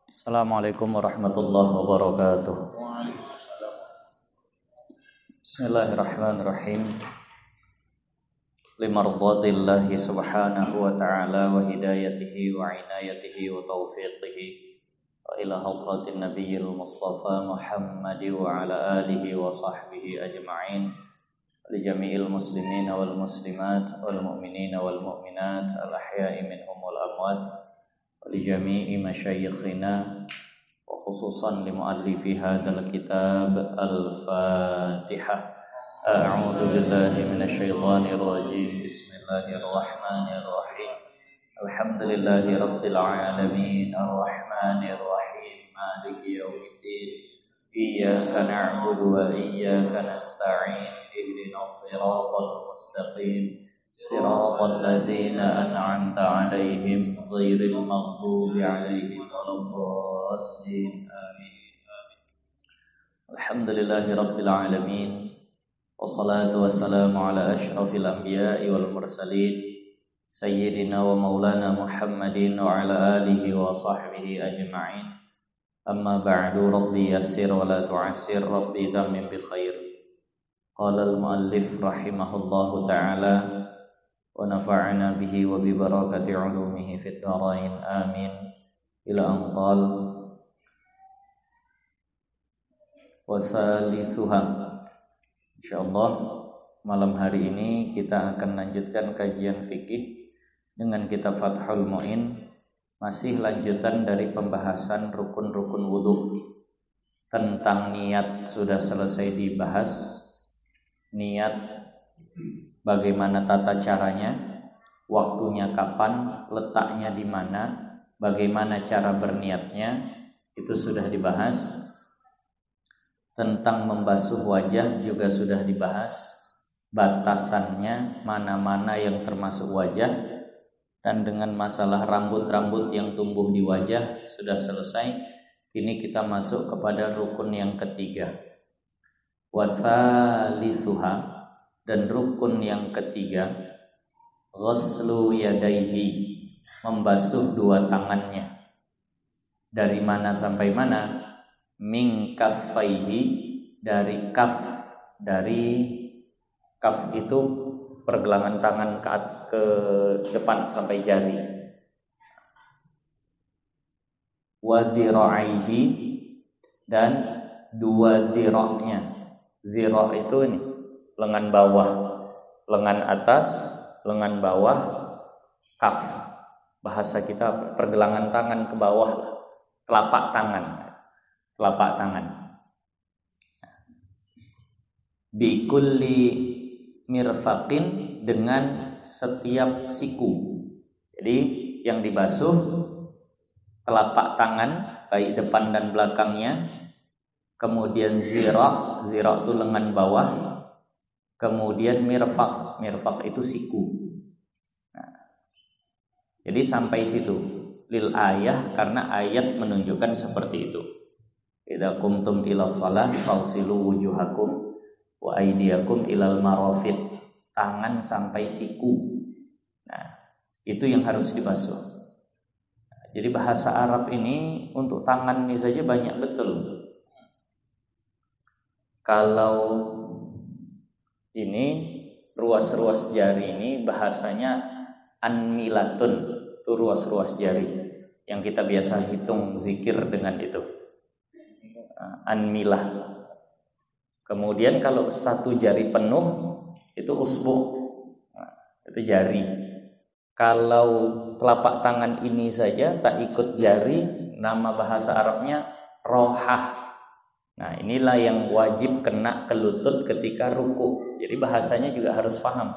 Assalamualaikum warahmatullahi wabarakatuh. Bismillahirrahmanirrahim. Limardatillahi subhanahu wa ta'ala wa hidayatihi wa inayatihi wa taufiqihi wa ila hadratin nabiyil mustafa Muhammadi wa ala alihi wa sahbihi ajma'in li jami'il muslimina wal muslimat wal mu'minina wal mu'minat al ahya'i minhum wal amwat wa li jami'i masyayikhina wa khususan li muallifi hadzal kitab al-Fatihah. A'udzu billahi minasyaitonir rajim. Bismillahirrahmanirrahim. Alhamdulillahi rabbil alamin arrahmanir rahim maliki yaumiddin. Iyyaka na'budu wa iyyaka nasta'in. Ihdinas siratal mustaqim. Siratal ladzina an'amta 'alaihim ghairil maghdubi 'alaihim waladdallin. Amin. Alhamdulillahi rabbil alamin. Wassalatu wassalamu ala asyrafil anbiya'i wal mursalin sayyidina wa maulana Muhammadin wa ala alihi wa sahbihi ajma'in. Amma ba'du, rabbi yassir wa la tu'assir, rabbi tamim bi khair. Qala al-muallif rahimahullahu ta'ala wa nafa'ana bihi wa bi barakati 'ulumihi fid dharain amin. Ila anqal wa salisuha. InsyaAllah malam hari ini kita akan lanjutkan kajian fikih dengan kitab Fathul Mu'in. Masih lanjutan dari pembahasan rukun-rukun wudu. Tentang niat sudah selesai dibahas. Niat bagaimana tata caranya, waktunya kapan, letaknya di mana, bagaimana cara berniatnya, itu sudah dibahas. Tentang membasuh wajah juga sudah dibahas, batasannya mana-mana yang termasuk wajah, dan dengan masalah rambut-rambut yang tumbuh di wajah sudah selesai. Kini kita masuk kepada rukun yang ketiga, wasalisuha, dan rukun yang ketiga, ghuslu yadaihi, membasuh dua tangannya. Dari mana sampai mana? Min kaffaihi, dari kaf itu pergelangan tangan ke depan sampai jari. Wa dhira'aihi, dan dua zira'nya. Zira' itu ini lengan bawah, lengan atas, lengan bawah, kaf. Bahasa kita pergelangan tangan ke bawah, telapak tangan. Bikulli mirfaqin, dengan setiap siku. Jadi yang dibasuh telapak tangan baik depan dan belakangnya. Kemudian zira' itu lengan bawah. Kemudian mirfaq itu siku. Jadi sampai situ lil ayah, karena ayat menunjukkan seperti itu. Idza qumtum ila shalah fagsilu wujuhakum wa aydiyakum ilal marafiq, tangan sampai siku. Nah, itu yang harus dibasuh. Jadi bahasa Arab ini untuk tangan ini saja banyak betul. Kalau ini ruas-ruas jari ini bahasanya anmilatun, itu ruas-ruas jari yang kita biasa hitung zikir dengan itu. Anmilah. Kemudian kalau satu jari penuh itu usbuh, itu jari. Kalau telapak tangan ini saja tak ikut jari, nama bahasa Arabnya rohah. Nah, inilah yang wajib kena ke lutut ketika ruku. Jadi bahasanya juga harus paham.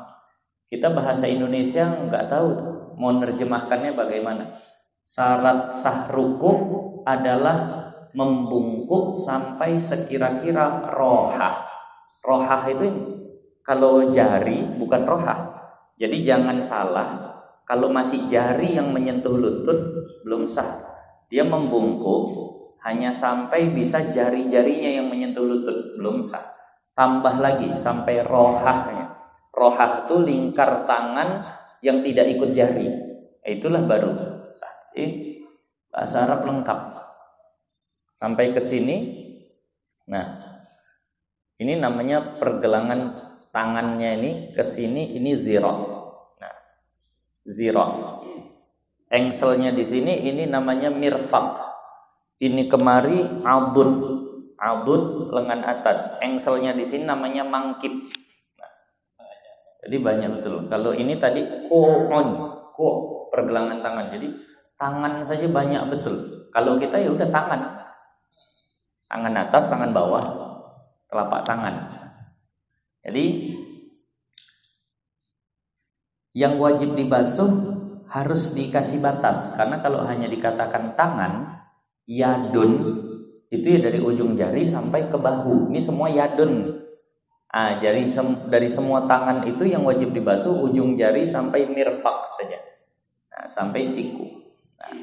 Kita bahasa Indonesia nggak tahu mau nerjemahkannya bagaimana. Syarat sah ruku adalah membungkuk sampai sekira-kira rohah. Rohah itu kalau jari, bukan rohah. Jadi jangan salah, kalau masih jari yang menyentuh lutut belum sah. Dia membungkuk hanya sampai bisa jari-jarinya yang menyentuh lutut, belum sah. Tambah lagi sampai rohahnya. Rohah itu lingkar tangan yang tidak ikut jari. Itulah baru sah. Bahasa Arab lengkap. sampai ke sini. Nah, ini namanya pergelangan tangannya ini ke sini, ini zira'. Nah, zira'. Engselnya di sini ini namanya mirfaq. Ini kemari abud. Abud lengan atas. Engselnya di sini namanya mangkib. Nah, jadi banyak betul. Kalau ini tadi ko'on, pergelangan tangan. Jadi tangan saja banyak betul. Kalau kita ya udah tangan. Tangan atas, tangan bawah, telapak tangan. Jadi yang wajib dibasuh harus dikasih batas, karena kalau hanya dikatakan tangan, yadun itu ya dari ujung jari sampai ke bahu. Ini semua yadun. Dari semua tangan itu yang wajib dibasuh ujung jari sampai mirfaq saja. Nah, sampai siku. Nah,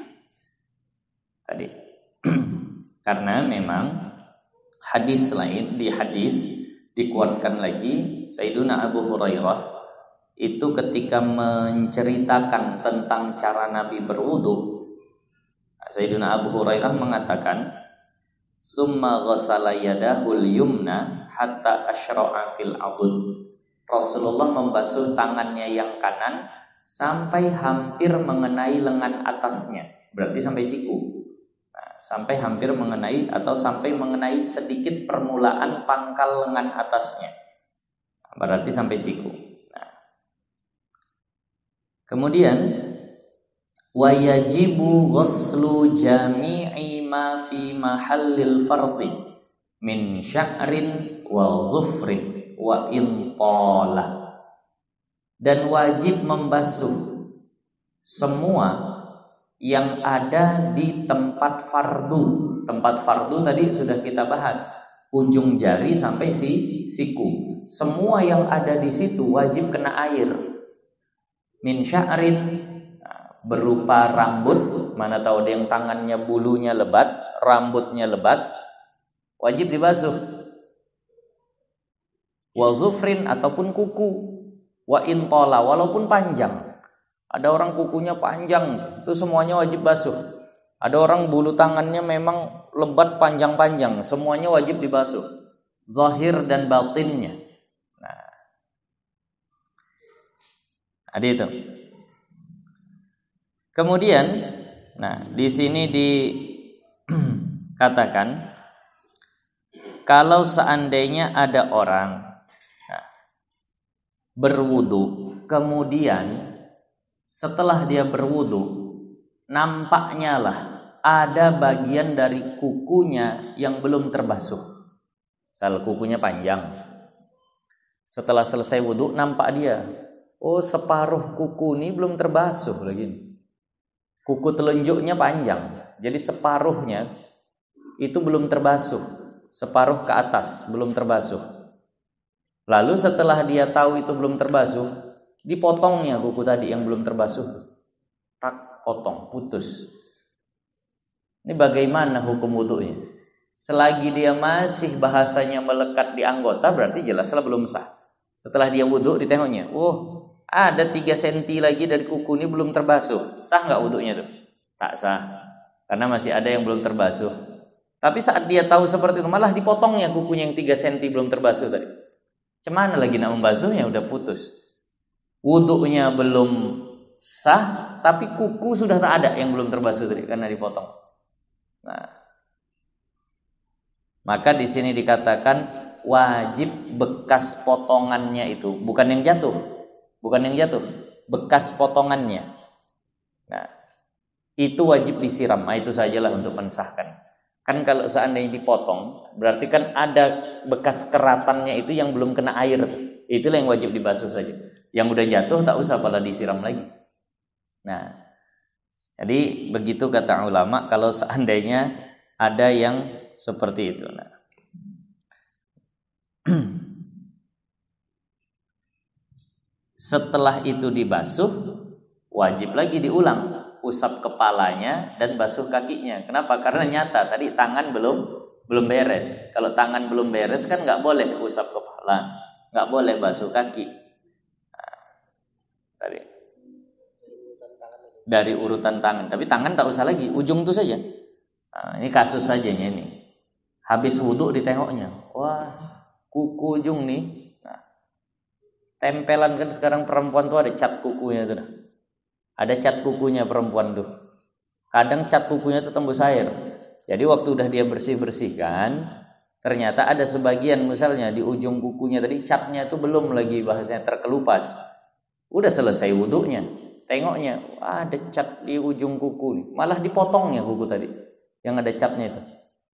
tadi karena memang hadis lain, di hadis dikuatkan lagi Sayyiduna Abu Hurairah itu ketika menceritakan tentang cara Nabi berwudu, Sayyiduna Abu Hurairah mengatakan, summa ghassala yadahul yumna hatta asyra'a fil abud. Rasulullah membasuh tangannya yang kanan sampai hampir mengenai lengan atasnya, berarti sampai siku. Sampai hampir mengenai atau sampai mengenai sedikit permulaan pangkal lengan atasnya, berarti sampai siku. Nah, kemudian wa yajibu ghuslu jami'i ma fi mahallil fardhi min sya'rin wa zufrin wa intala. Dan wajib membasuh semua yang ada di tempat fardu. Tempat fardu tadi sudah kita bahas, ujung jari sampai siku. Semua yang ada di situ wajib kena air. Min sya'rin, berupa rambut, mana tahu ada yang tangannya bulunya lebat, rambutnya lebat, wajib dibasuh. Wa zufrin, ataupun kuku. Wa intola, walaupun panjang. Ada orang kukunya panjang, itu semuanya wajib basuh. Ada orang bulu tangannya memang lebat panjang-panjang, semuanya wajib dibasuh, zahir dan batinnya. Nah, ada itu. Kemudian, nah di sini dikatakan kalau seandainya ada orang berwudu, kemudian setelah dia berwudu, nampaknya lah ada bagian dari kukunya yang belum terbasuh. Misal kukunya panjang. Setelah selesai wudu, nampak dia, oh separuh kuku ini belum terbasuh lagi. Kuku telunjuknya panjang, jadi separuhnya itu belum terbasuh. Separuh ke atas belum terbasuh. Lalu setelah dia tahu itu belum terbasuh, dipotongnya kuku tadi yang belum terbasuh, tak potong, putus. Ini bagaimana hukum wudunya? Selagi dia masih bahasanya melekat di anggota, berarti jelaslah belum sah. Setelah dia wudu, ditengoknya, oh ada 3 cm lagi dari kuku ini belum terbasuh, sah nggak wudunya tuh? Tak sah, karena masih ada yang belum terbasuh. Tapi saat dia tahu seperti itu, malah dipotongnya kukunya yang 3 cm belum terbasuh tadi. Cemana lagi nak membasuhnya, udah putus. Wudunya belum sah, tapi kuku sudah tak ada yang belum terbasuh tadi karena dipotong. Nah, maka di sini dikatakan wajib bekas potongannya itu, bukan yang jatuh, bekas potongannya. Nah, itu wajib disiram. Nah, itu sajalah untuk mensahkan. Kan kalau seandainya dipotong, berarti kan ada bekas keratannya itu yang belum kena air tuh. Itulah yang wajib dibasuh saja. Yang udah jatuh tak usah pala disiram lagi. Nah, jadi begitu kata ulama kalau seandainya ada yang seperti itu. Nah, setelah itu dibasuh, wajib lagi diulang, usap kepalanya dan basuh kakinya. Kenapa? Karena nyata tadi tangan belum beres. Kalau tangan belum beres kan nggak boleh usap kepala, nggak boleh basuh kaki. Nah, tadi dari urutan tangan, tapi tangan tak usah lagi, ujung itu saja. Nah, ini kasus saja ini. Habis wudhu ditengoknya, wah kuku ujung nih. Nah, tempelan kan sekarang perempuan tuh ada cat kukunya tuh. Ada cat kukunya perempuan tuh. Kadang cat kukunya tuh tembus air. Jadi waktu udah dia bersih-bersihkan, ternyata ada sebagian misalnya di ujung kukunya tadi catnya itu belum lagi bahasanya terkelupas. Udah selesai wudhunya, tengoknya, wah, ada cat di ujung kuku nih. Malah dipotongnya kuku tadi yang ada catnya itu.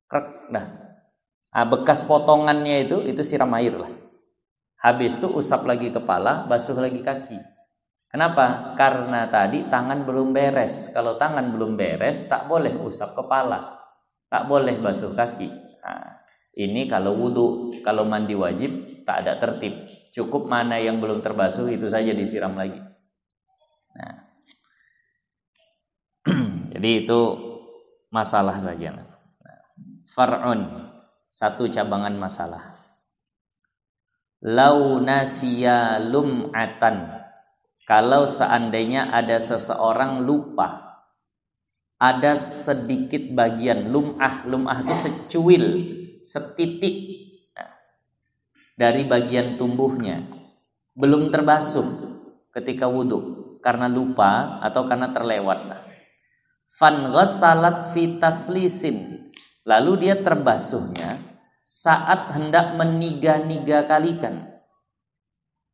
Krek, nah, bekas potongannya itu siram air lah. Habis itu usap lagi kepala, basuh lagi kaki. Kenapa? Karena tadi tangan belum beres. Kalau tangan belum beres, tak boleh usap kepala, tak boleh basuh kaki. Nah, ini kalau wudhu. Kalau mandi wajib tak ada tertib. Cukup mana yang belum terbasuh itu saja disiram lagi. Nah, jadi itu masalah saja. Nah, far'un, satu cabangan masalah. Lau nasiya lum'atan, kalau seandainya ada seseorang lupa, ada sedikit bagian lum'ah itu secuil, setitik dari bagian tubuhnya belum terbasuh ketika wudhu karena lupa atau karena terlewat. Fan ghassalat fi taslisin, lalu dia terbasuhnya saat hendak meniga-niga kalikan.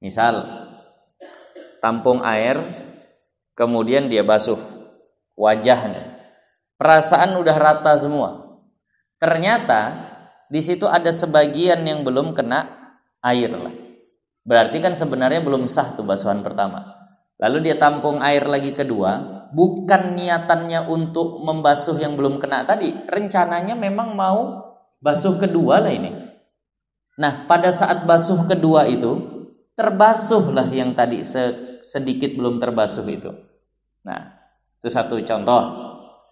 Misal tampung air, kemudian dia basuh wajahnya, perasaan udah rata semua. Ternyata di situ ada sebagian yang belum kena air lah. Berarti kan sebenarnya belum sah tuh basuhan pertama. Lalu dia tampung air lagi kedua, bukan niatannya untuk membasuh yang belum kena tadi, rencananya memang mau basuh kedua lah ini. Nah, pada saat basuh kedua itu terbasuhlah yang tadi sedikit belum terbasuh itu. Nah, itu satu contoh.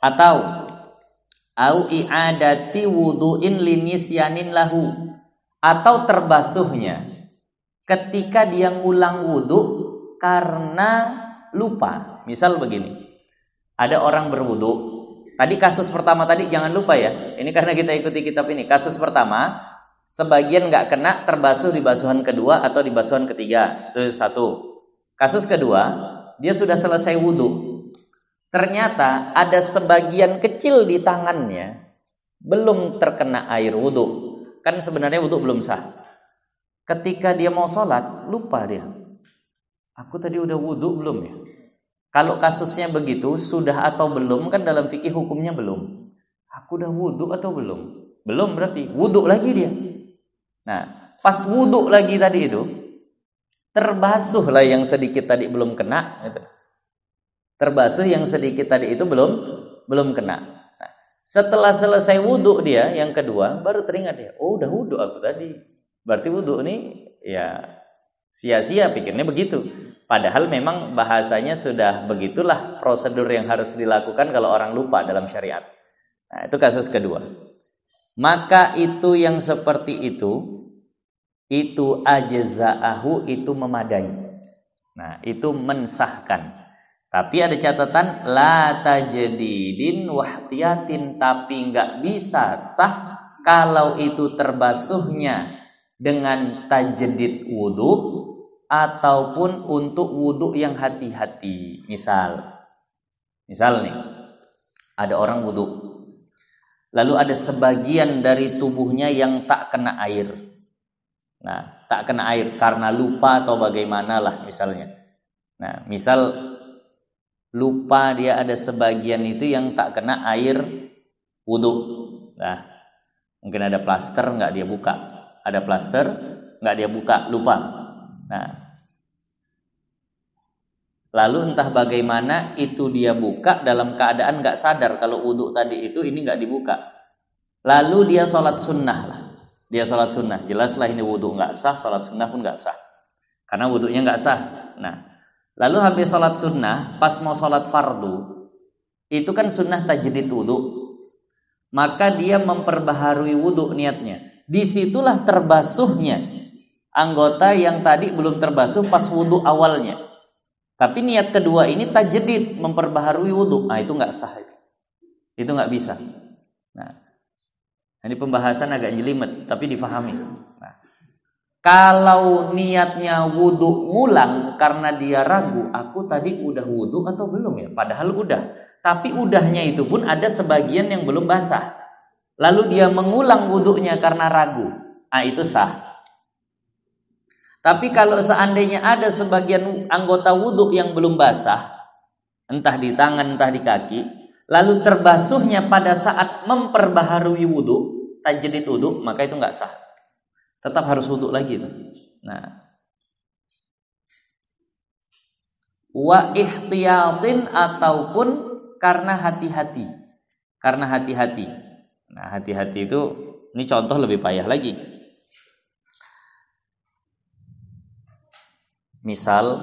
Atau au i'adati wudu'in linisyanin lahu, atau terbasuhnya ketika dia ngulang wudhu karena lupa. Misal begini, ada orang berwudhu. Tadi kasus pertama tadi jangan lupa ya, ini karena kita ikuti kitab ini. Kasus pertama, sebagian nggak kena terbasuh di basuhan kedua atau di basuhan ketiga. Itu satu. Kasus kedua, dia sudah selesai wudhu, ternyata ada sebagian kecil di tangannya belum terkena air wudhu. Kan sebenarnya wudhu belum sah. Ketika dia mau sholat, lupa dia. Aku tadi udah wudhu belum ya? Kalau kasusnya begitu, sudah atau belum, kan dalam fikih hukumnya belum. Aku udah wudhu atau belum? Belum, berarti wudhu lagi dia. Nah, pas wudhu lagi tadi itu, terbasuhlah yang sedikit tadi belum kena. Gitu. Terbasuh yang sedikit tadi itu belum kena. Nah, setelah selesai wudhu dia yang kedua, baru teringat dia, oh udah wudhu aku tadi. Berarti wudhu ini ya sia-sia, pikirnya begitu. Padahal memang bahasanya sudah begitulah prosedur yang harus dilakukan kalau orang lupa dalam syariat. Nah, itu kasus kedua. Maka itu yang seperti itu ajza'ahu, itu memadai. Nah, itu mensahkan. Tapi ada catatan, la tajdidin wahtiyatin, tapi nggak bisa sah kalau itu terbasuhnya dengan tajdid wudhu ataupun untuk wudhu yang hati-hati. Misal nih, ada orang wudhu, lalu ada sebagian dari tubuhnya yang tak kena air. Nah, tak kena air karena lupa atau bagaimanalah misalnya. Nah, misal lupa dia ada sebagian itu yang tak kena air wudhu. Nah, mungkin ada plaster nggak dia buka, ada plaster nggak dia buka, lupa. Nah, lalu entah bagaimana itu dia buka dalam keadaan nggak sadar kalau wudhu tadi itu ini nggak dibuka. Lalu dia sholat sunnah lah. Dia sholat sunnah, jelaslah ini wudhu nggak sah, sholat sunnah pun nggak sah karena wudhunya nggak sah. Nah, lalu habis sholat sunnah, pas mau sholat fardu, itu kan sunnah tajdid wudhu, maka dia memperbaharui wudhu niatnya. Disitulah terbasuhnya anggota yang tadi belum terbasuh pas wudhu awalnya. Tapi niat kedua ini tajdid, memperbaharui wudhu. Nah, itu nggak sah, itu nggak bisa. Nah, ini pembahasan agak jelimet tapi difahami. Nah, kalau niatnya wudhu ngulang karena dia ragu, aku tadi udah wudhu atau belum ya? Padahal udah. Tapi udahnya itu pun ada sebagian yang belum basah. Lalu dia mengulang wudhunya karena ragu. Nah, itu sah. Tapi kalau seandainya ada sebagian anggota wudhu yang belum basah, entah di tangan, entah di kaki, lalu terbasuhnya pada saat memperbaharui wudhu, tajdid wudhu, maka itu nggak sah. Tetap harus wudhu lagi tuh. Nah, wa ihtiyatin ataupun karena hati-hati. Karena hati-hati. Nah, hati-hati itu ini contoh lebih payah lagi. Misal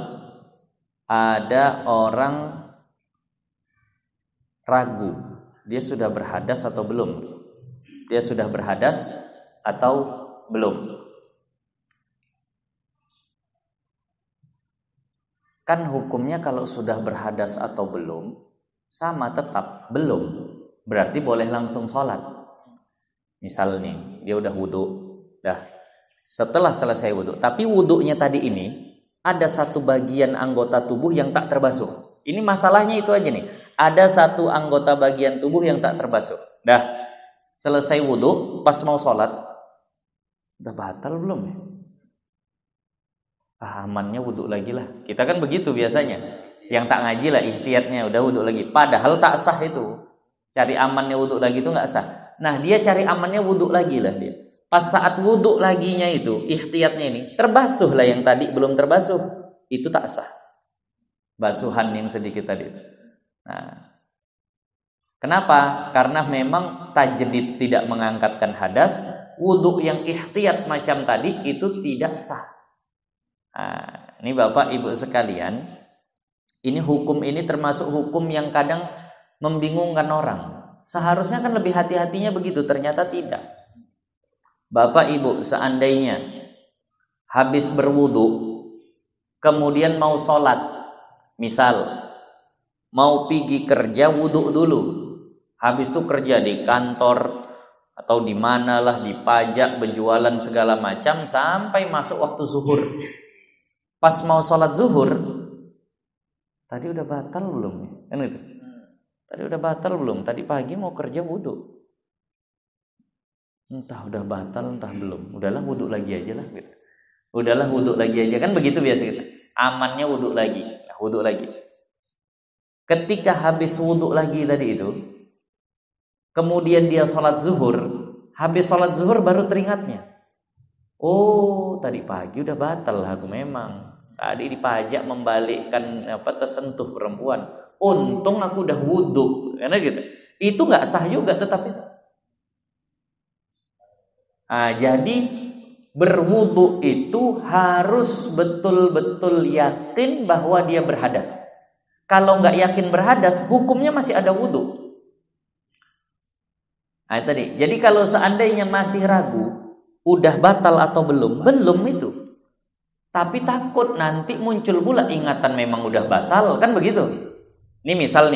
ada orang ragu, dia sudah berhadas atau belum? Dia sudah berhadas atau belum? Kan hukumnya kalau sudah berhadas atau belum sama, tetap belum. Berarti boleh langsung sholat. Misal nih, dia udah wudhu, dah. Setelah selesai wudhu, tapi wudhunya tadi ini ada satu bagian anggota tubuh yang tak terbasuh. Ini masalahnya itu aja nih. Ada satu anggota bagian tubuh yang tak terbasuh. Dah, selesai wudhu, pas mau sholat, udah batal belum ya? Amannya wudhu lagi lah. Kita kan begitu biasanya. Yang tak ngaji lah ihtiyatnya, udah wudhu lagi. Padahal tak sah itu. Cari amannya wudhu lagi itu nggak sah. Nah, dia cari amannya wudhu lagi lah dia. Pas saat wudhu laginya itu, ihtiyatnya ini, terbasuh lah yang tadi belum terbasuh. Itu tak sah. Basuhan yang sedikit tadi. Nah, kenapa? Karena memang tajdid tidak mengangkatkan hadas. Wudhu yang ihtiyat macam tadi itu tidak sah. Nah, ini Bapak Ibu sekalian, ini hukum ini termasuk hukum yang kadang membingungkan orang. Seharusnya kan lebih hati-hatinya begitu, ternyata tidak. Bapak Ibu seandainya habis berwudu, kemudian mau sholat, misal mau pergi kerja wudu dulu, habis itu kerja di kantor atau di manalah, di pajak, berjualan segala macam sampai masuk waktu zuhur. Pas mau sholat zuhur, tadi udah batal belum? Kan gitu. Tadi udah batal belum? Tadi pagi mau kerja wudu. Entah udah batal, entah belum. Udahlah wudu lagi aja lah. Gitu. Udahlah wudu lagi aja, kan begitu biasa kita. Amannya wudu lagi, nah, wudu lagi. Ketika habis wudu lagi tadi itu, kemudian dia sholat zuhur. Habis sholat zuhur baru teringatnya. Oh, tadi pagi udah batal aku memang. Tadi di pajak membalikkan tersentuh perempuan. Untung aku udah wudu, karena gitu. Itu nggak sah juga tetap itu. Nah, jadi berwudu itu harus betul-betul yakin bahwa dia berhadas. Kalau nggak yakin berhadas, hukumnya masih ada wudu. Nah, tadi. Jadi kalau seandainya masih ragu, udah batal atau belum itu. Tapi takut nanti muncul pula ingatan memang udah batal, kan begitu. Ini misal.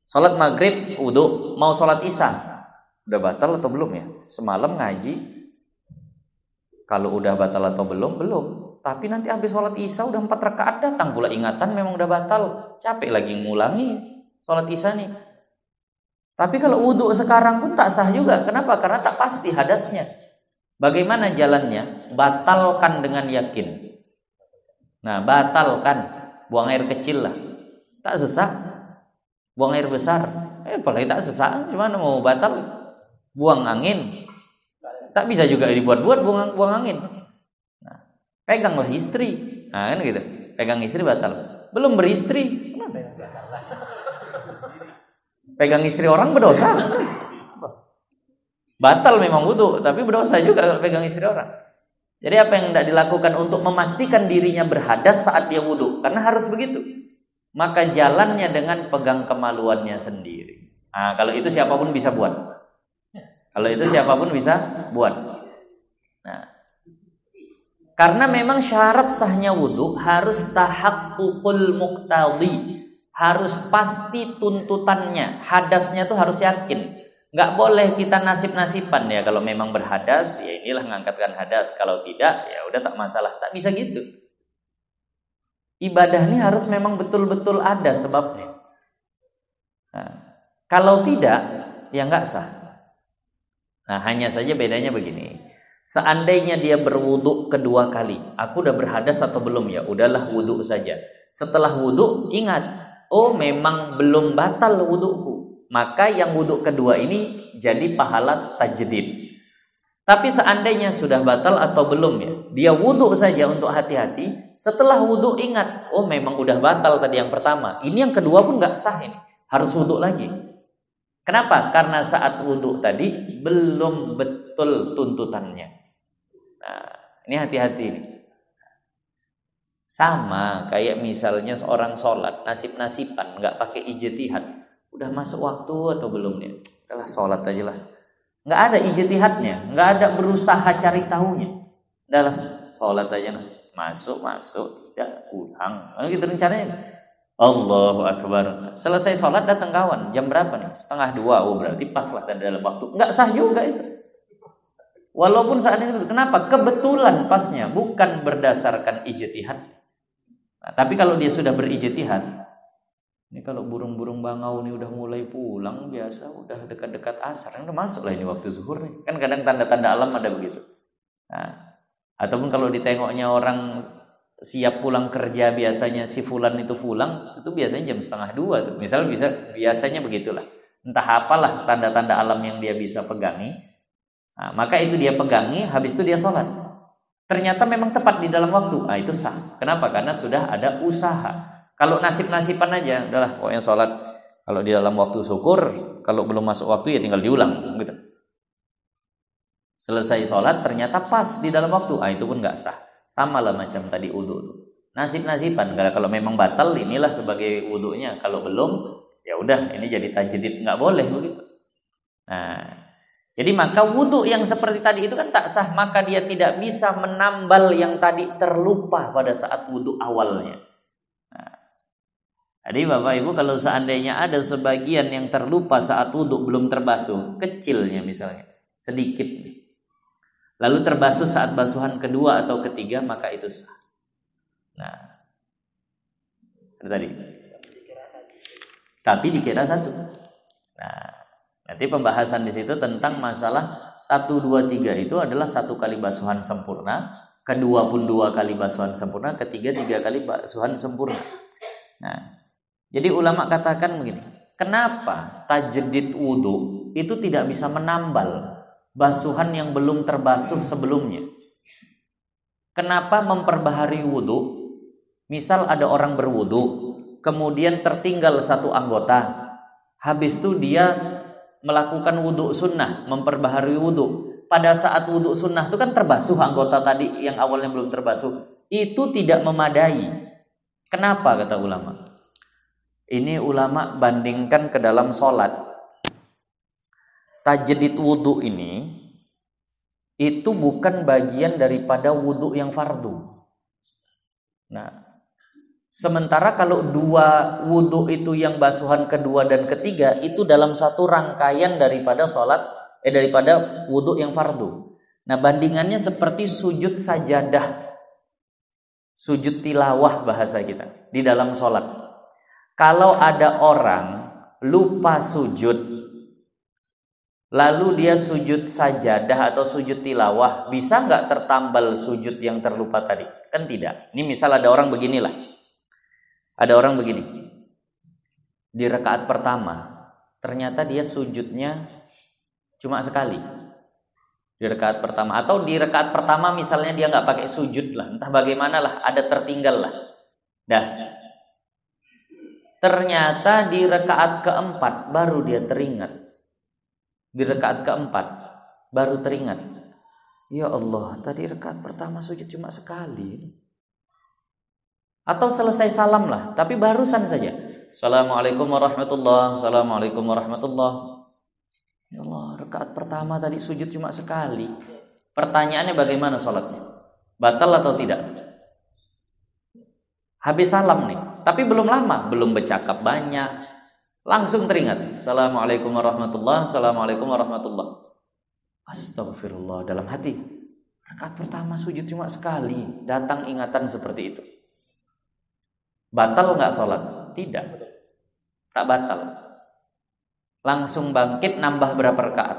Sholat maghrib, wudu, mau sholat isya. Udah batal atau belum ya? Semalam ngaji, kalau udah batal atau belum. Tapi nanti habis sholat isya udah 4 rakaat datang pula ingatan memang udah batal. Capek lagi ngulangi sholat isya nih. Tapi kalau wudu sekarang pun tak sah juga. Kenapa? Karena tak pasti hadasnya. Bagaimana jalannya? Batalkan dengan yakin. Nah, batalkan. Buang air kecil lah. Tak sesak. Buang air besar. Apalagi tak sesak. Gimana mau batal? Buang angin. Tak bisa juga dibuat-buat buang angin. Nah, peganglah istri. Nah, kan gitu. Pegang istri batal. Belum beristri. Pegang istri orang berdosa. Batal memang wudu, tapi berdosa juga kalau pegang istri orang. Jadi apa yang tidak dilakukan untuk memastikan dirinya berhadas saat dia wudu? Karena harus begitu. Maka jalannya dengan pegang kemaluannya sendiri. Nah, kalau itu siapapun bisa buat. Nah, karena memang syarat sahnya wudu harus tahaqqul muqtadi, harus pasti tuntutannya, hadasnya tuh harus yakin. Nggak boleh kita nasib-nasiban ya. Kalau memang berhadas, ya inilah mengangkatkan hadas. Kalau tidak, ya udah tak masalah. Tak bisa gitu. Ibadah ini harus memang betul-betul ada sebabnya. Nah, kalau tidak, ya nggak sah. Nah, hanya saja bedanya begini. Seandainya dia berwudu kedua kali, aku udah berhadas atau belum ya? Udahlah wudu saja. Setelah wudu, ingat, oh memang belum batal wuduku. Maka yang wudhu kedua ini jadi pahala tajdid. Tapi seandainya sudah batal atau belum ya, dia wudhu saja untuk hati-hati. Setelah wudhu ingat, oh memang udah batal tadi yang pertama. Ini yang kedua pun nggak sah ini, harus wudhu lagi. Kenapa? Karena saat wudhu tadi belum betul tuntutannya. Nah, ini hati-hati nih. Sama kayak misalnya seorang sholat nasib-nasiban, nggak pakai ijtihad. Udah masuk waktu atau belum nih? Udahlah sholat aja lah. Nggak ada ijtihadnya, nggak ada berusaha cari tahunya. Udahlah sholat aja lah. Masuk, tidak pulang. Gitu rencananya. Allahu Akbar. Selesai sholat datang kawan. Jam berapa nih? 1:30. Oh berarti pas lah dalam waktu. Nggak sah juga itu. Walaupun saat ini kenapa? Kebetulan pasnya, bukan berdasarkan ijtihad. Nah, tapi kalau dia sudah berijtihad, ini kalau burung-burung bangau ini udah mulai pulang biasa, udah dekat-dekat asar, udah masuk lah ini waktu zuhur nih. Kan kadang tanda-tanda alam ada begitu. Nah, ataupun kalau ditengoknya orang siap pulang kerja, biasanya si fulan itu pulang, itu biasanya jam 1:30 tuh. Misal biasanya begitulah. Entah apalah tanda-tanda alam yang dia bisa pegangi. Nah, maka itu dia pegangi, habis itu dia sholat. Ternyata memang tepat di dalam waktu. Itu sah. Kenapa? Karena sudah ada usaha. Kalau nasib-nasiban aja, udahlah pokoknya sholat. Kalau di dalam waktu syukur, kalau belum masuk waktu ya tinggal diulang gitu. Selesai sholat ternyata pas di dalam waktu, itu pun nggak sah. Sama lah macam tadi wudu. Nasib-nasiban, kalau memang batal inilah sebagai wudunya. Kalau belum, ya udah ini jadi tajdid, nggak boleh begitu. Nah, jadi maka wudu yang seperti tadi itu kan tak sah, maka dia tidak bisa menambal yang tadi terlupa pada saat wudu awalnya. Nah, jadi Bapak Ibu kalau seandainya ada sebagian yang terlupa saat wudhu belum terbasuh, kecilnya misalnya, sedikit, lalu terbasuh saat basuhan kedua atau ketiga, maka itu sah. Nah, tadi. Tapi dikira satu. Nah, nanti pembahasan di situ tentang masalah 1, 2, 3 itu adalah 1 kali basuhan sempurna, kedua pun 2 kali basuhan sempurna, ketiga 3 kali basuhan sempurna. Nah, jadi ulama katakan begini, kenapa tajdid wudu itu tidak bisa menambal basuhan yang belum terbasuh sebelumnya? Kenapa memperbaharui wudu? Misal ada orang berwudu, kemudian tertinggal satu anggota, habis itu dia melakukan wudu sunnah, memperbaharui wudu. Pada saat wudu sunnah itu kan terbasuh anggota tadi yang awalnya belum terbasuh, itu tidak memadai. Kenapa kata ulama? Ini ulama bandingkan ke dalam sholat. Tajdid wudu ini itu bukan bagian daripada wudu yang fardu. Nah, sementara kalau 2 wudu itu yang basuhan kedua dan ketiga itu dalam satu rangkaian daripada sholat, daripada wudu yang fardu. Nah, bandingannya seperti sujud sajadah, sujud tilawah bahasa kita di dalam sholat. Kalau ada orang lupa sujud, lalu dia sujud sajadah atau sujud tilawah, bisa nggak tertambal sujud yang terlupa tadi? Kan tidak. Ini misal ada orang beginilah. Ada orang begini. Di rakaat pertama, ternyata dia sujudnya cuma sekali. Di rakaat pertama. Atau di rakaat pertama misalnya dia nggak pakai sujud lah. Entah bagaimana lah, ada tertinggal lah. Ternyata di rakaat keempat baru dia teringat. Di rakaat keempat baru teringat. Ya Allah, tadi rakaat pertama sujud cuma sekali. Atau selesai salam lah, tapi barusan saja. Assalamualaikum warahmatullahi wabarakatuh. Assalamualaikum warahmatullahi wabarakatuh. Ya Allah, rakaat pertama tadi sujud cuma sekali. Pertanyaannya bagaimana sholatnya? Batal atau tidak? Habis salam nih. Tapi belum lama, belum bercakap banyak, langsung teringat. Assalamualaikum warahmatullahi, assalamualaikum warahmatullahi. Astagfirullah, dalam hati. Rakaat pertama sujud cuma sekali, datang ingatan seperti itu. Batal nggak sholat? Tidak, tak batal. Langsung bangkit, nambah berapa rakaat?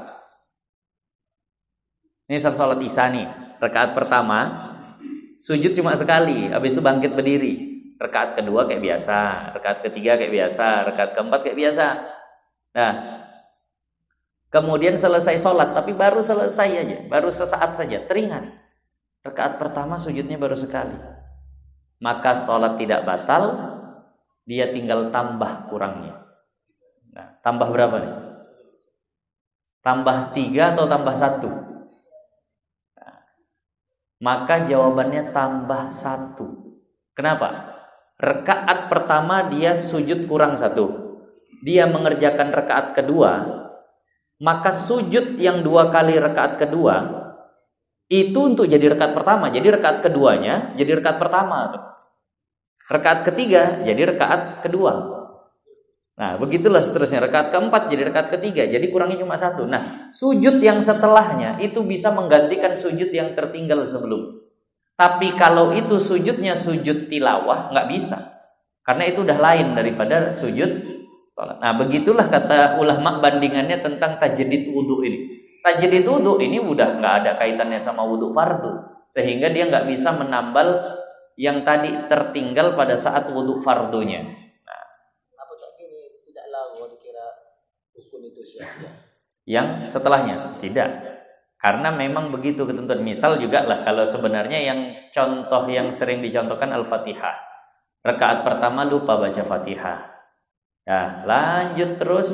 Ini sholat isya nih, rakaat pertama sujud cuma sekali, habis itu bangkit berdiri. Rakaat kedua kayak biasa, rakaat ketiga kayak biasa, rakaat keempat kayak biasa. Nah, kemudian selesai sholat, tapi baru selesai aja, baru sesaat saja teringat. Rakaat pertama sujudnya baru sekali. Maka sholat tidak batal, dia tinggal tambah kurangnya. Nah, tambah berapa nih? Tambah 3 atau tambah 1? Nah, maka jawabannya tambah 1. Kenapa? Rakaat pertama dia sujud kurang 1. Dia mengerjakan rakaat kedua, maka sujud yang 2 kali rakaat kedua itu untuk jadi rakaat pertama. Jadi rakaat keduanya jadi rakaat pertama. Rakaat ketiga jadi rakaat kedua. Nah, begitulah seterusnya. Rakaat keempat jadi rakaat ketiga. Jadi kurangnya cuma 1. Nah, sujud yang setelahnya itu bisa menggantikan sujud yang tertinggal sebelum. Tapi kalau itu sujudnya sujud tilawah, nggak bisa. Karena itu udah lain daripada sujud sholat. Nah, begitulah kata ulama bandingannya tentang tajdid wudu ini. Tajdid wudu ini udah nggak ada kaitannya sama wudu fardu. Sehingga dia nggak bisa menambal yang tadi tertinggal pada saat wudu fardunya. Nah, apa ini tidak lalu dikira rukun itu sia-sia? Yang setelahnya tidak. Karena memang begitu ketentuan. Misal juga lah kalau sebenarnya yang contoh yang sering dicontohkan Al-Fatihah. Rakaat pertama lupa baca Fatihah. Nah, lanjut terus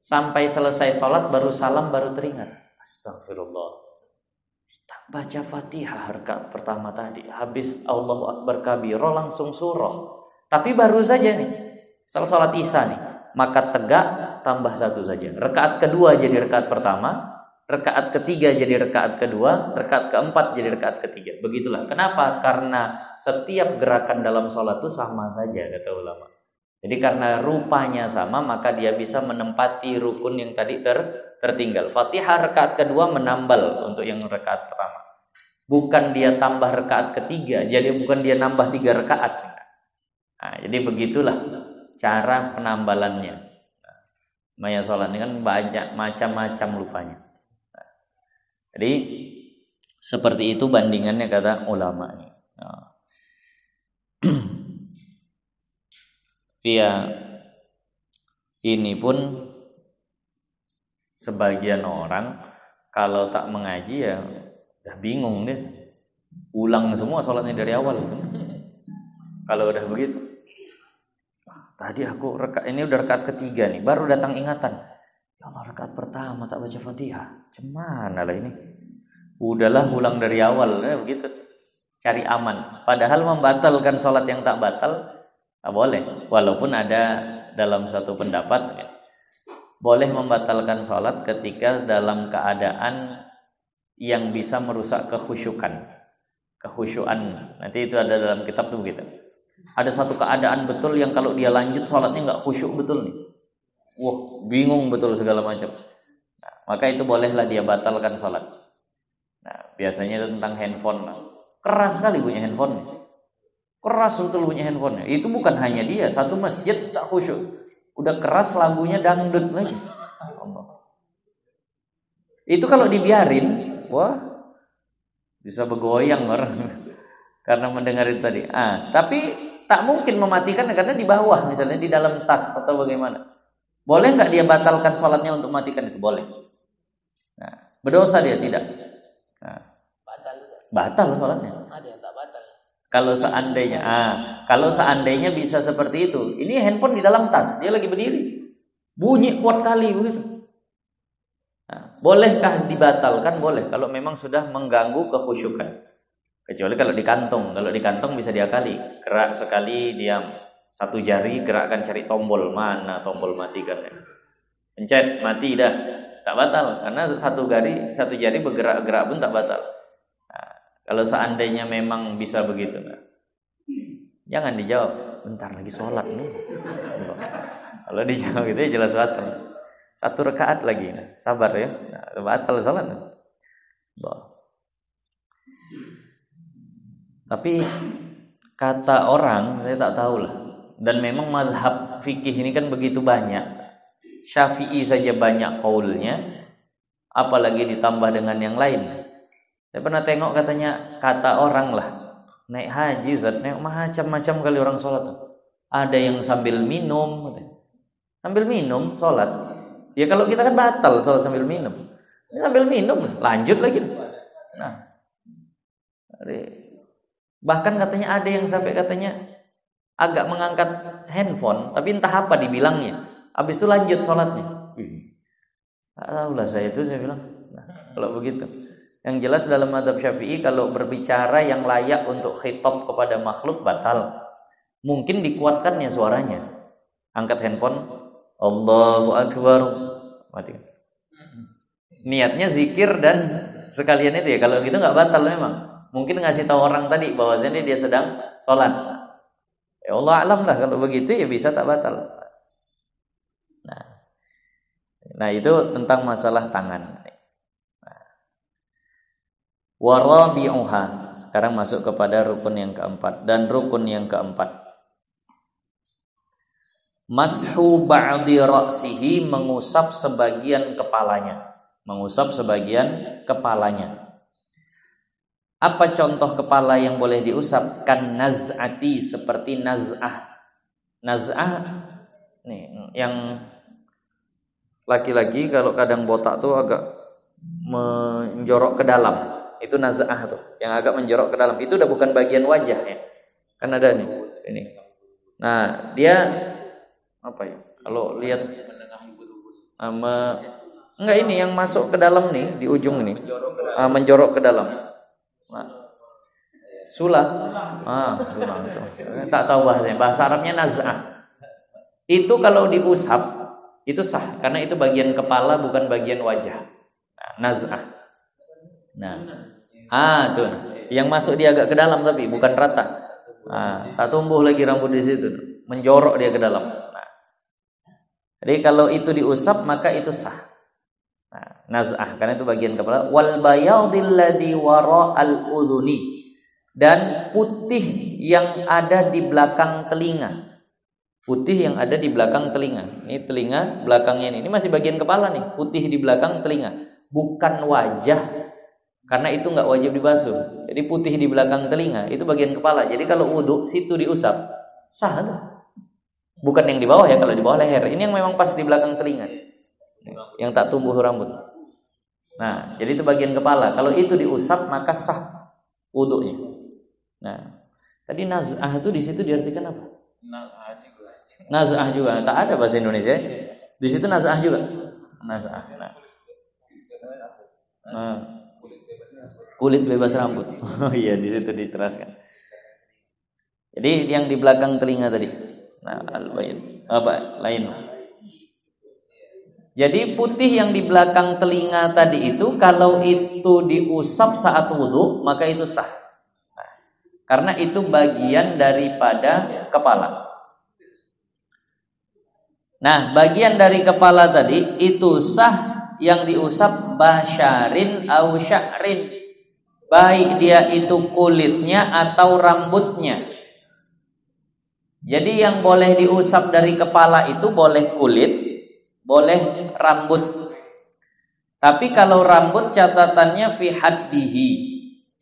sampai selesai sholat baru salam baru teringat. Astagfirullah. Tak baca Fatihah rakaat pertama tadi. Habis Allahu Akbar kabiro langsung surah. Tapi baru saja nih sholat isya nih. Maka tegak tambah 1 saja. Rakaat kedua jadi rakaat pertama. Rakaat ketiga jadi rakaat kedua, rakaat keempat jadi rakaat ketiga. Begitulah. Kenapa? Karena setiap gerakan dalam sholat itu sama saja, kata ulama. Jadi karena rupanya sama, maka dia bisa menempati rukun yang tadi tertinggal. Fatihah rakaat kedua menambal untuk yang rakaat pertama. Bukan dia tambah rakaat ketiga, jadi bukan dia nambah 3 rakaat. Nah, jadi begitulah cara penambalannya. Nah, maya sholat ini kan banyak macam-macam lupanya. Jadi seperti itu bandingannya kata ulama. Nah. Ya, ini pun sebagian orang kalau tak mengaji ya udah bingung deh, ulang semua sholatnya dari awal. Kalau udah begitu, tadi aku ini udah rakaat ketiga nih, baru datang ingatan. Ya Allah, rakaat pertama tak baca Fatihah. Cemana lah ini? Udahlah ulang dari awal, begitu. Cari aman. Padahal membatalkan sholat yang tak batal, tak boleh. Walaupun ada dalam satu pendapat, ya, boleh membatalkan sholat ketika dalam keadaan yang bisa merusak kekhusyukan. Nanti itu ada dalam kitab tuh begitu. Ada satu keadaan betul yang kalau dia lanjut sholatnya nggak khusyuk betul nih. Wah, bingung betul segala macam. Nah, maka itu bolehlah dia batalkan sholat. Nah, biasanya itu tentang handphone. Keras sekali bunyi handphone. Keras betul bunyi handphonenya. Itu bukan hanya dia, satu masjid tak khusyuk. Udah keras lagunya dangdut lagi. Itu kalau dibiarin, wah, bisa bergoyang orang karena mendengar itu tadi. Tapi tak mungkin mematikan karena di bawah, misalnya di dalam tas atau bagaimana. Boleh nggak dia batalkan sholatnya untuk matikan itu? Boleh. Nah, berdosa dia tidak. Nah, batal sholatnya. Ada yang tak batal. Kalau seandainya bisa seperti itu, ini handphone di dalam tas, dia lagi berdiri, bunyi kuat kali begitu. Nah, bolehkah dibatalkan? Boleh. Kalau memang sudah mengganggu kekhusyukan. Kecuali kalau di kantong. Kalau di kantong bisa diakali. Gerak sekali diam. 1 jari gerakkan cari tombol, mana tombol matikan, pencet mati dah, tak batal karena satu jari bergerak-gerak pun tak batal. Nah, kalau seandainya memang bisa begitu, jangan dijawab bentar lagi sholat nih. Kalau dijawab gitu ya jelas batal. 1 rakaat lagi. Nah, sabar ya. Nah, batal salat. Tapi kata orang saya tak tahu lah. Dan memang mazhab fikih ini kan begitu banyak. Syafi'i saja banyak qaulnya, apalagi ditambah dengan yang lain. Saya pernah tengok katanya kata orang lah, naik haji Ustaz, naik macam-macam kali orang sholat. Ada yang sambil minum sholat. Ya kalau kita kan batal sholat sambil minum. Ini sambil minum lanjut lagi. Nah, bahkan katanya ada yang sampai katanya agak mengangkat handphone, tapi entah apa dibilangnya. Habis itu lanjut sholatnya. Tahu lah saya bilang. Nah, kalau begitu. Yang jelas dalam mazhab Syafi'i kalau berbicara yang layak untuk khitab kepada makhluk batal. Mungkin dikuatkannya suaranya. Angkat handphone, Allahu Akbar. Mati. Niatnya zikir dan sekalian itu ya. Kalau gitu nggak batal memang. Mungkin ngasih tahu orang tadi bahwasanya dia sedang sholat. Ya Allah alam lah kalau begitu ya bisa tak batal. Nah itu tentang masalah tangan. Warabi'uha. Sekarang masuk kepada rukun yang keempat. Dan rukun yang keempat, mashu ba'di ra'sihi, mengusap sebagian kepalanya. Apa contoh kepala yang boleh diusap? Kan naz'ati, seperti naz'ah. Naz'ah nih yang laki-laki kalau kadang botak tuh agak menjorok ke dalam. Itu naz'ah tuh, yang agak menjorok ke dalam. Itu udah bukan bagian wajah ya. Kan ada nih, ini. Nah, dia apa ya? Kalau lihat enggak, ini yang masuk ke dalam nih di ujung ini. Menjorok ke dalam. Nah, sulah. Sulah itu. Tak tahu bahasanya. Bahasa Arabnya naz'ah. Itu kalau diusap itu sah karena itu bagian kepala bukan bagian wajah. Nah, naz'ah. Nah, tuh. Yang masuk dia agak ke dalam tapi bukan rata. Tak tumbuh lagi rambut di situ. Menjorok dia ke dalam. Nah. Jadi kalau itu diusap maka itu sah. Nah, naz'ah karena itu bagian kepala. Wal bayadil ladzi wara'al udhuni, dan putih yang ada di belakang telinga. Putih yang ada di belakang telinga. Ini telinga belakangnya ini masih bagian kepala nih. Putih di belakang telinga, bukan wajah. Karena itu nggak wajib dibasuh. Jadi putih di belakang telinga itu bagian kepala. Jadi kalau wudu situ diusap sah. Bukan yang di bawah ya, kalau di bawah leher. Ini yang memang pas di belakang telinga. Yang tak tumbuh rambut. Nah, jadi itu bagian kepala. Kalau itu diusap maka sah wudunya. Nah, tadi naz'ah itu di situ diartikan apa? Naz'ah juga. Tak ada bahasa Indonesia. Di situ naz'ah juga. Naz'ah. Kulit bebas rambut. Oh iya, di situ diteraskan. Jadi yang di belakang telinga tadi. Nah, al-bayn. Apa? Lain. Jadi putih yang di belakang telinga tadi itu kalau itu diusap saat wudu maka itu sah. Nah, karena itu bagian daripada kepala. Nah, bagian dari kepala tadi itu sah yang diusap basyarin au sya'rin. Baik dia itu kulitnya atau rambutnya. Jadi yang boleh diusap dari kepala itu boleh kulit, boleh rambut. Tapi kalau rambut catatannya fi haddihi,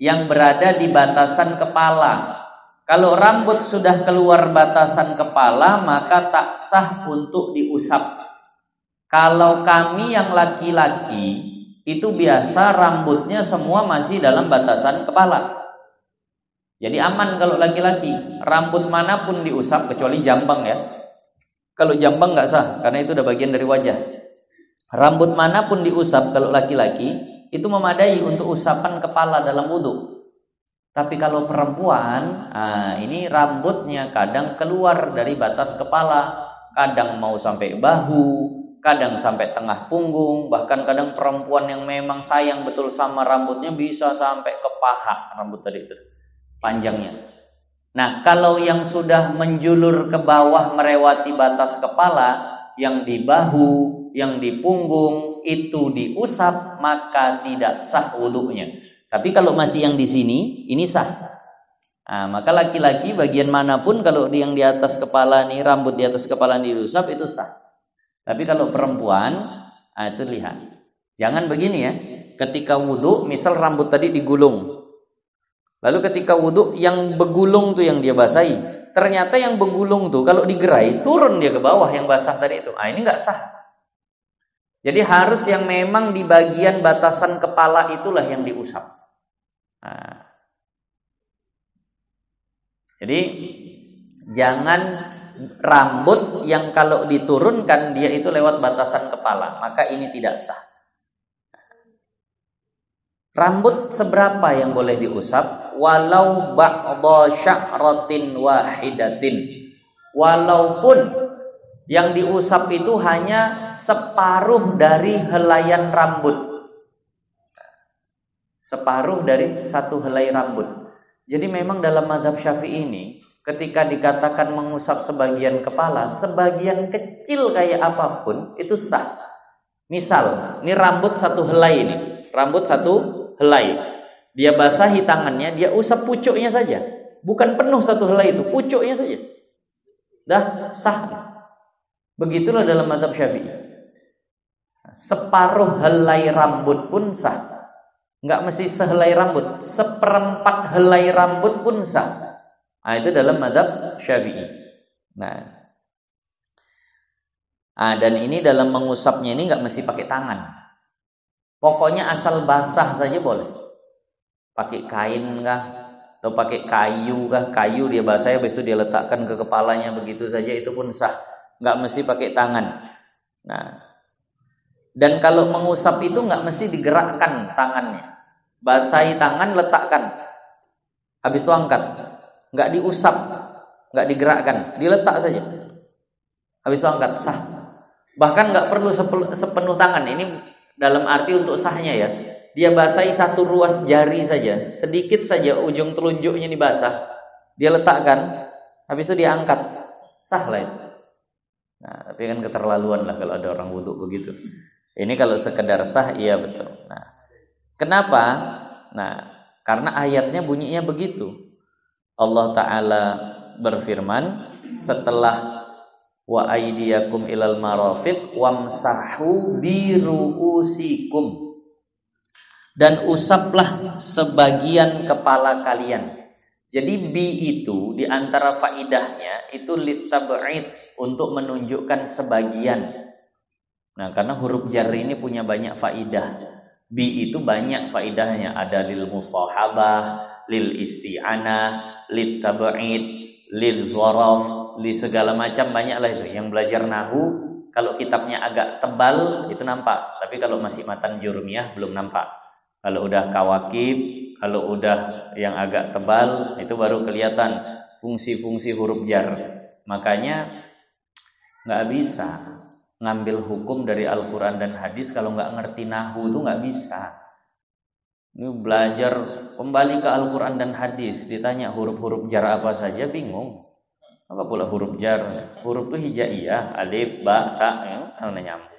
yang berada di batasan kepala. Kalau rambut sudah keluar batasan kepala maka tak sah untuk diusap. Kalau kami yang laki-laki itu biasa rambutnya semua masih dalam batasan kepala. Jadi aman kalau laki-laki. Rambut manapun diusap kecuali jambang ya. Kalau jambang nggak sah karena itu udah bagian dari wajah. Rambut manapun diusap kalau laki-laki itu memadai untuk usapan kepala dalam wudu. Tapi kalau perempuan, ini rambutnya kadang keluar dari batas kepala, kadang mau sampai bahu, kadang sampai tengah punggung, bahkan kadang perempuan yang memang sayang betul sama rambutnya bisa sampai ke paha rambut tadi itu panjangnya. Nah, kalau yang sudah menjulur ke bawah melewati batas kepala yang di bahu, yang di punggung itu diusap, maka tidak sah wudunya. Tapi kalau masih yang di sini, ini sah. Nah, maka laki-laki bagian manapun kalau yang di atas kepala nih, rambut di atas kepala diusap itu sah. Tapi kalau perempuan, itu lihat. Jangan begini ya. Ketika wudu, misal rambut tadi digulung. Lalu ketika wudu yang begulung tuh yang dia basahi. Ternyata yang begulung tuh kalau digerai turun dia ke bawah yang basah tadi itu. Ini nggak sah. Jadi harus yang memang di bagian batasan kepala itulah yang diusap. Jadi jangan rambut yang kalau diturunkan dia itu lewat batasan kepala, maka ini tidak sah. Rambut seberapa yang boleh diusap? Walau ba'dha sya'ratin wahidatin. Walaupun yang diusap itu hanya separuh dari helaian rambut. Separuh dari satu helai rambut. Jadi memang dalam mazhab Syafi'i ini, ketika dikatakan mengusap sebagian kepala, sebagian kecil kayak apapun itu sah. Misal, ini rambut satu helai ini, rambut satu helai. Dia basahi tangannya, dia usap pucuknya saja. Bukan penuh satu helai itu, pucuknya saja. Dah sah. Begitulah dalam mazhab Syafi'i. Separuh helai rambut pun sah. Enggak mesti sehelai rambut, seperempat helai rambut pun sah. Itu dalam mazhab Syafi'i. Dan ini dalam mengusapnya ini enggak mesti pakai tangan. Pokoknya asal basah saja boleh. Pakai kain kah atau pakai kayu kah? Kayu dia basah habis itu dia letakkan ke kepalanya begitu saja itu pun sah. Enggak mesti pakai tangan. Dan kalau mengusap itu enggak mesti digerakkan tangannya. Basahi tangan, letakkan. Habis itu angkat. Enggak diusap, enggak digerakkan, diletak saja. Habis itu angkat, sah. Bahkan enggak perlu sepenuh tangan. Ini dalam arti untuk sahnya ya. Dia basahi satu ruas jari saja, sedikit saja ujung telunjuknya dibasah. Dia letakkan, habis itu dia angkat. Sah lah itu. Tapi kan keterlaluan lah kalau ada orang wudu begitu. Ini kalau sekedar sah, iya betul. Kenapa? Karena ayatnya bunyinya begitu. Allah Ta'ala berfirman setelah wa aydiyakum ilal marafiq wamsahu biruusikum, dan usaplah sebagian kepala kalian. Jadi bi itu di antara faidahnya itu litab'id, untuk menunjukkan sebagian. Karena huruf jar ini punya banyak faidah. Bi itu banyak faidahnya, ada lil musahabah, lil isti'anah, lit tab'id, lil zaraf, li segala macam, banyaklah itu. Yang belajar nahwu kalau kitabnya agak tebal itu nampak, tapi kalau masih matan jurmiyah belum nampak. Kalau udah kawakib, kalau udah yang agak tebal itu baru kelihatan fungsi-fungsi huruf jar. Makanya nggak bisa ngambil hukum dari Al-Quran dan hadis kalau nggak ngerti nahwu itu nggak bisa. Ini belajar kembali ke Al-Quran dan hadis, ditanya huruf-huruf jar apa saja bingung. Apa pula huruf jar? Huruf itu hijaiyah, alif, ba, ta, nyambung.